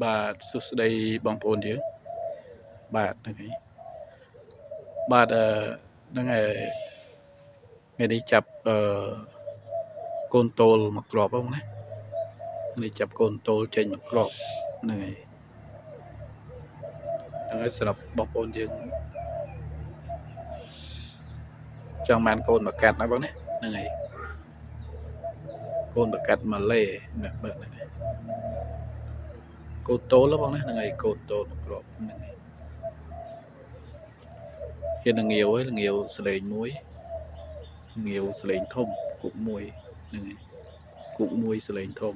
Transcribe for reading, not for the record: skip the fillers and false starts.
បាទសួស្តីបងប្អូនយើងបាទហ្នឹងហើយបាទហ្នឹងហើយថ្ងៃនេះចាប់កូនតូលមកក្របបងណានេះចាប់កូនតូលចេញមកក្របហ្នឹងហើយសម្រាប់បងប្អូនយើងចង់បានកូនមកកាត់ណាបងណាហ្នឹងហើយកូនមកកាត់ម៉ាឡេណាបើហ្នឹងហើយកូនតូលបងណាហ្នឹងហើយកូនតូលមកក្របហ្នឹងហើយជានឹងងាវហើយងាវសលេងមួយងាវសលេងធំគុកមួយហ្នឹងហើយគុកមួយសលេងធំ